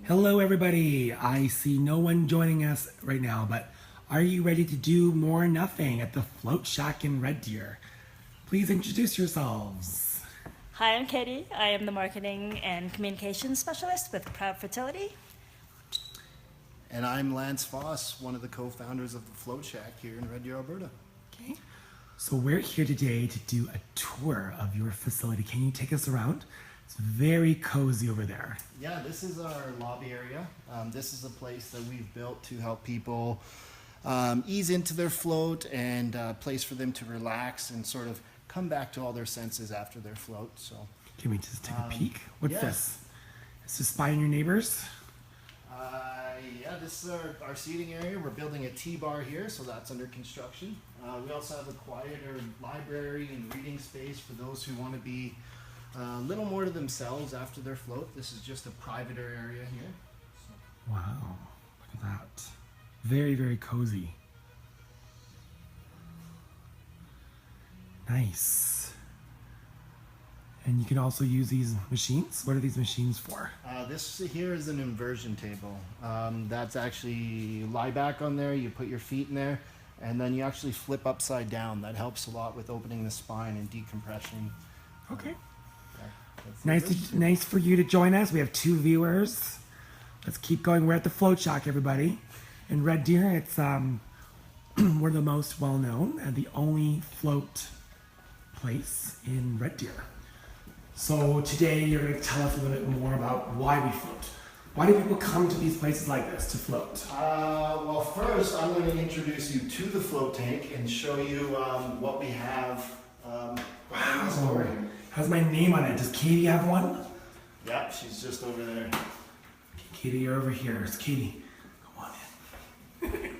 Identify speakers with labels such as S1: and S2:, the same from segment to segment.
S1: Hello, everybody. I see no one joining us right now, but are you ready to do more nothing at the Float Shack in Red Deer? Please introduce yourselves.
S2: Hi, I'm Katie. I am the Marketing and Communications Specialist with Proud Fertility.
S3: And I'm Lance Foss, one of the co-founders of the Float Shack here in Red Deer, Alberta.
S1: Okay. So we're here today to do a tour of your facility. Can you take us around? It's very cozy over there.
S3: Yeah, this is our lobby area. This is a place that we've built to help people ease into their float and a place for them to relax and sort of come back to all their senses after their float. So,
S1: Can we just take a peek? What's
S3: yeah.
S1: this? Is this spying your neighbors?
S3: Yeah, this is our seating area. We're building a T-bar here, so that's under construction. We also have a quieter library and reading space for those who want to be a little more to themselves after their float. This is just a private area here.
S1: Wow, look at that. Very, very cozy. Nice. And you can also use these machines. What are these machines for?
S3: This here is an inversion table. That's actually, you lie back on there, you put your feet in there, and then you actually flip upside down. That helps a lot with opening the spine and decompression.
S1: Okay.
S3: Yeah,
S1: Nice for you to join us. We have 2 viewers. Let's keep going. We're at the Float Shack, everybody. In Red Deer, it's we're the most well-known and the only float place in Red Deer. So today you're going to tell us a little bit more about why we float. Why do people come to these places like this to float?
S3: Well, first I'm going to introduce you to the float tank and show you what we have.
S1: Wow, has my name on it. Does Katie have one?
S3: Yep, she's just over there.
S1: Okay, Katie, you're over here. It's Katie. Come on in.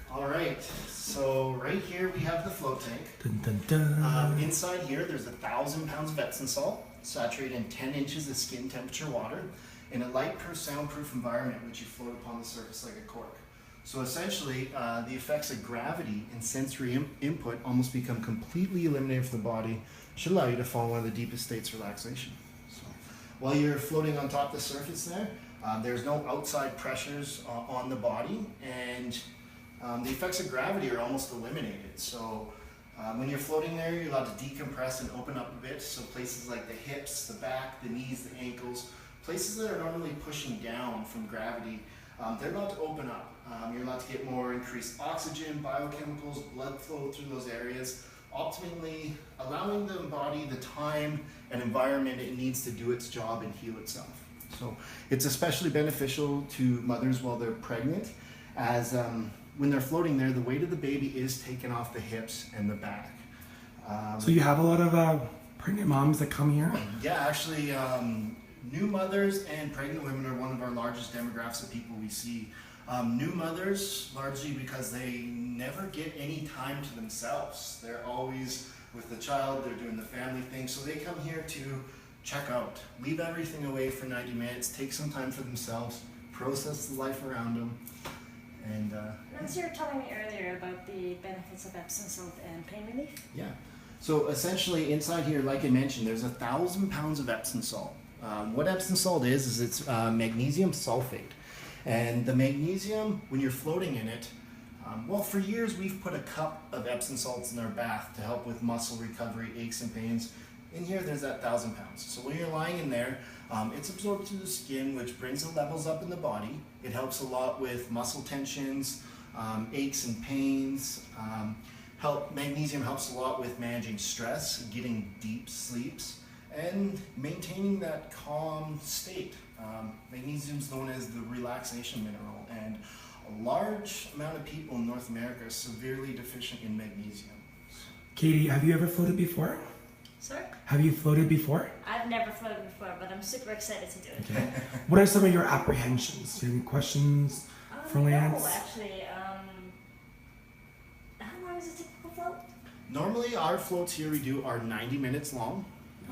S3: All right, so right here we have the float tank.
S1: Dun, dun, dun.
S3: Inside here there's 1,000 pounds of Epsom salt, saturated in 10 inches of skin temperature water, in a light soundproof environment which you float upon the surface like a cork. So essentially, the effects of gravity and sensory input almost become completely eliminated from the body, should allow you to fall in one of the deepest states of relaxation. So, while you're floating on top of the surface there, there's no outside pressures on the body, and the effects of gravity are almost eliminated. So when you're floating there, you're allowed to decompress and open up a bit. So places like the hips, the back, the knees, the ankles, places that are normally pushing down from gravity, they're allowed to open up. You're allowed to get more increased oxygen, biochemicals, blood flow through those areas, ultimately allowing the body the time and environment it needs to do its job and heal itself. So it's especially beneficial to mothers while they're pregnant, as when they're floating there, the weight of the baby is taken off the hips and the back.
S1: So you have a lot of pregnant moms that come here?
S3: Yeah, actually, new mothers and pregnant women are one of our largest demographics of people we see. New mothers, largely because they never get any time to themselves. They're always with the child, they're doing the family thing, so they come here to check out, leave everything away for 90 minutes, take some time for themselves, process the life around them. And
S2: As you were telling me earlier about the benefits of Epsom salt and pain relief.
S3: yeah, so essentially inside here, like I mentioned, there's 1,000 pounds of Epsom salt. What Epsom salt is it's magnesium sulfate. And the magnesium, when you're floating in it, well, for years we've put a cup of Epsom salts in our bath to help with muscle recovery, aches and pains. In here, there's that 1,000 pounds. So when you're lying in there, it's absorbed through the skin, which brings the levels up in the body. It helps a lot with muscle tensions, aches and pains. Magnesium helps a lot with managing stress, getting deep sleeps, and maintaining that calm state. Magnesium is known as the relaxation mineral, and a large amount of people in North America are severely deficient in magnesium.
S1: Katie, have you ever floated before?
S2: Sorry?
S1: Have you floated before?
S2: I've never floated before, but I'm super excited to do it.
S1: Okay. What are some of your apprehensions? Do you have any questions for Lance?
S2: No, actually. How long is a typical float?
S3: Normally, our floats here we do are 90 minutes long.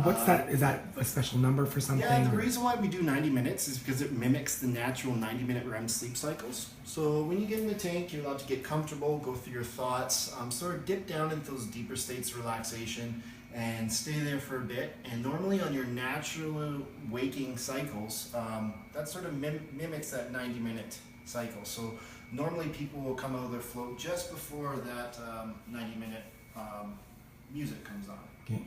S1: What's that? Is that a special number for something?
S3: Yeah, the
S1: or-
S3: reason why we do 90 minutes is because it mimics the natural 90-minute REM sleep cycles. So when you get in the tank, you're allowed to get comfortable, go through your thoughts, sort of dip down into those deeper states of relaxation, and stay there for a bit. And normally on your natural waking cycles, that sort of mimics that 90-minute cycle. So normally people will come out of their float just before that 90-minute music comes on.
S1: Okay.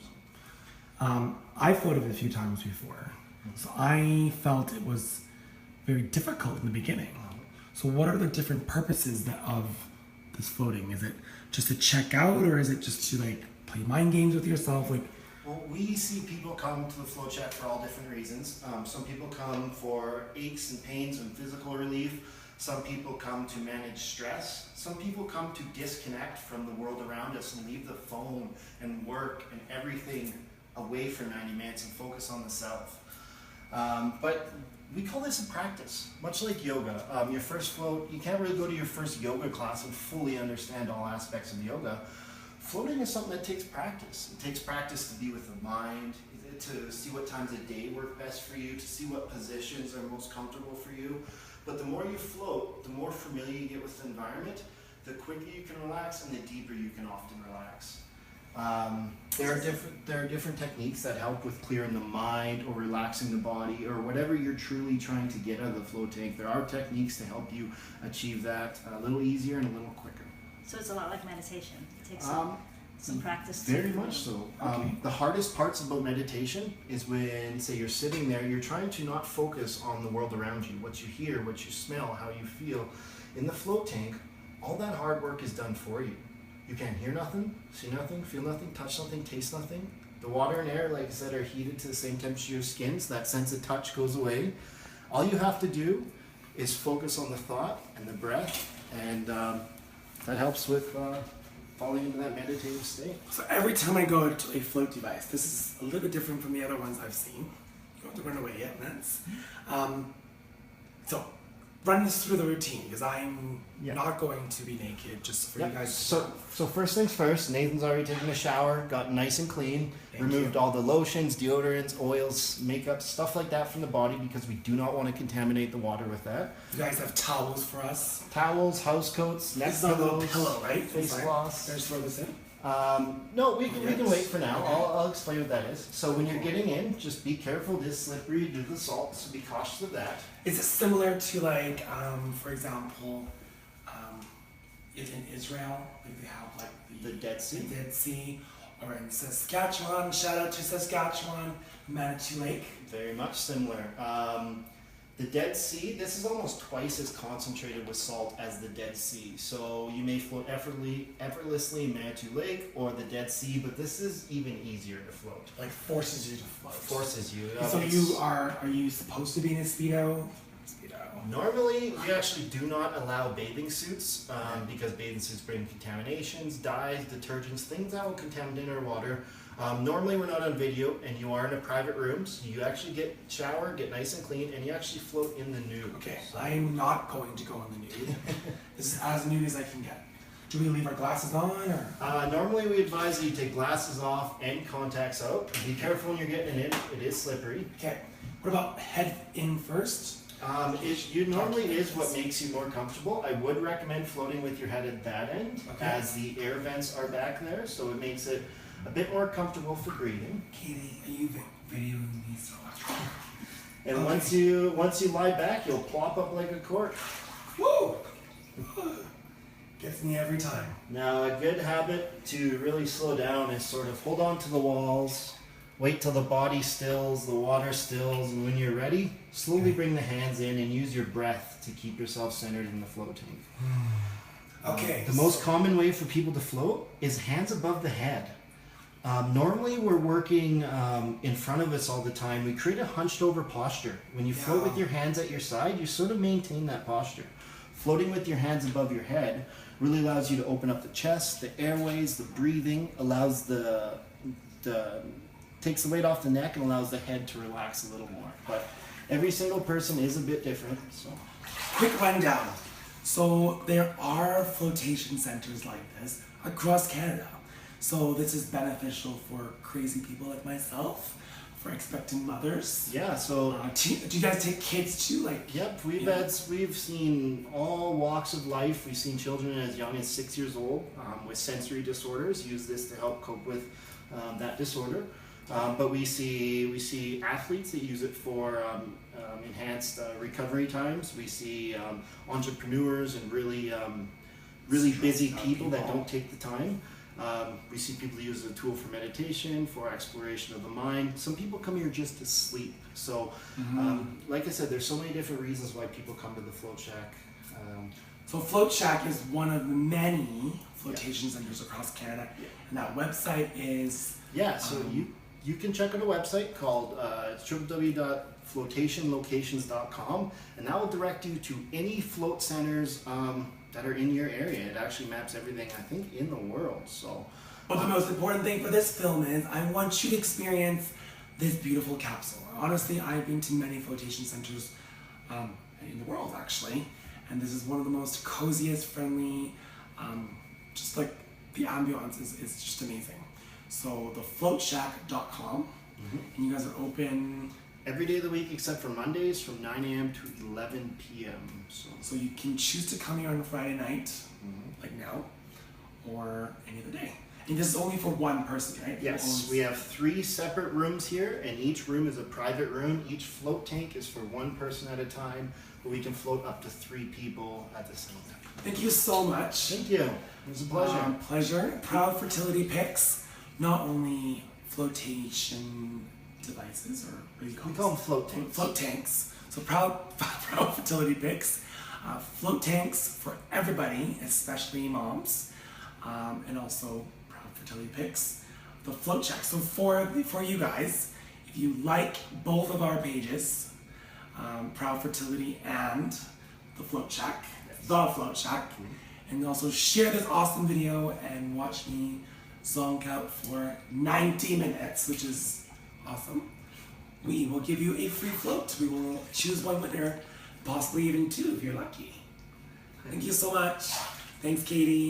S1: I floated a few times before, so I felt it was very difficult in the beginning. So what are the different purposes of this floating? Is it just to check out, or is it just to like play mind games with yourself? Like,
S3: well, we see people come to the float check for all different reasons. Some people come for aches and pains and physical relief. Some people come to manage stress. Some people come to disconnect from the world around us and leave the phone and work and everything away for 90 minutes and focus on the self. But we call this a practice, much like yoga. Your first float, you can't really go to your first yoga class and fully understand all aspects of yoga. Floating is something that takes practice. It takes practice to be with the mind, to see what times of day work best for you, to see what positions are most comfortable for you. But the more you float, the more familiar you get with the environment, the quicker you can relax and the deeper you can often relax. There are different techniques that help with clearing the mind or relaxing the body or whatever you're truly trying to get out of the float tank. There are techniques to help you achieve that a little easier and a little quicker.
S2: So it's a lot like meditation. It takes some practice.
S3: Very much so.
S1: Okay.
S3: The hardest parts about meditation is when, say, you're sitting there, you're trying to not focus on the world around you, what you hear, what you smell, how you feel. In the float tank, all that hard work is done for you. You can't hear nothing, see nothing, feel nothing, touch nothing, taste nothing. The water and air, like I said, are heated to the same temperature as skin, so that sense of touch goes away. All you have to do is focus on the thought and the breath, and that helps with falling into that meditative state.
S1: so every time I go to a float device, this is a little bit different from the other ones I've seen. You don't have to run away yet, Vince. So run us through the routine, because I'm not going to be naked, just for you guys to
S3: So first things first, Nathan's already taken a shower, got nice and clean, removed all the lotions, deodorants, oils, makeup, stuff like that from the body, because we do not want to contaminate the water with that.
S1: You guys have towels for us.
S3: Towels, house coats, neck
S1: This is not a little
S3: pillows,
S1: pillow, right?
S3: face
S1: Fine.
S3: cloths.
S1: Can I just throw this in?
S3: No, we can wait for now.
S1: Okay.
S3: I'll explain what that is. So when you're getting in, just be careful. It is slippery due to the salt, so be cautious of that.
S1: Is it similar to like, for example, in Israel, like they have like
S3: The Dead Sea?
S1: The Dead Sea, or in Saskatchewan, shout out to Saskatchewan, Manitou Lake.
S3: Very much similar. The Dead Sea, this is almost twice as concentrated with salt as the Dead Sea. So you may float effortlessly in Manitou Lake or the Dead Sea, but this is even easier to float.
S1: Like forces you to float.
S3: Forces you.
S1: So are you supposed to be in a Speedo?
S3: Normally, we actually do not allow bathing suits because bathing suits bring contaminations, dyes, detergents, things that will contaminate our water. Normally, we're not on video, and you are in a private room, so you actually shower, get nice and clean, and you actually float in the nude.
S1: Okay, I am not going to go in the nude. This is as nude as I can get. Do we leave our glasses on, or?
S3: Normally, we advise that you take glasses off and contacts out. Be careful when you're getting it in; it is slippery.
S1: Okay. What about head in first?
S3: It normally is what makes you more comfortable. I would recommend floating with your head at that end, as the air vents are back there, so it makes it a bit more comfortable for breathing.
S1: Katie, are you videoing me so much?
S3: And
S1: Okay.
S3: once you lie back, you'll plop up like a cork.
S1: Woo! Gets me every time.
S3: Now, a good habit to really slow down is sort of hold on to the walls, wait till the body stills, the water stills, and when you're ready, slowly bring the hands in and use your breath to keep yourself centered in the float tank.
S1: Okay.
S3: The most common way for people to float is hands above the head. Normally, we're working in front of us all the time. We create a hunched over posture. When you float with your hands at your side, you sort of maintain that posture. Floating with your hands above your head really allows you to open up the chest, the airways, the breathing, allows takes the weight off the neck and allows the head to relax a little more. But every single person is a bit different. So,
S1: Quick rundown. So there are flotation centers like this across Canada. So this is beneficial for crazy people like myself, for expectant mothers.
S3: yeah, so
S1: Do you guys take kids too? Like,
S3: yep, we've seen all walks of life. We've seen children as young as 6 years old with sensory disorders use this to help cope with that disorder. But we see athletes that use it for enhanced recovery times. We see entrepreneurs and really busy people that don't take the time. We see people use it as a tool for meditation, for exploration of the mind. Some people come here just to sleep. So, like I said, there's so many different reasons why people come to the Float Shack.
S1: So Float Shack is one of many flotation centers across Canada, and that website is...
S3: So you can check out a website called www.floatationlocations.com, and that will direct you to any float centers that are in your area. It actually maps everything, I think, in the world. So,
S1: but the most important thing for this film is I want you to experience this beautiful capsule. Honestly, I've been to many flotation centers in the world, actually, and this is one of the most coziest, friendly, just like the ambiance is just amazing. So thefloatshack.com, and you guys are open
S3: every day of the week except for Mondays from 9 a.m. to 11 p.m.
S1: So you can choose to come here on a Friday night, like now, or any other day. And this is only for one person, right?
S3: Yes, we have 3 separate rooms here, and each room is a private room. Each float tank is for one person at a time, but we can float up to 3 people at the same time.
S1: Thank you so much.
S3: Thank you. It was a pleasure.
S1: Pleasure. Proud Fertility picks not only flotation devices, or what do you call
S3: We call them float tanks.
S1: Float tanks. So proud Fertility picks. Float tanks for everybody, especially moms, and also Proud Fertility picks. The Float Shack. So for you guys, if you like both of our pages, Proud Fertility and the Float Shack, and also share this awesome video and watch me zonk out for 90 minutes, which is awesome. We will give you a free float. We will choose one winner, possibly even 2 if you're lucky. Thank you so much. Thanks, Katie.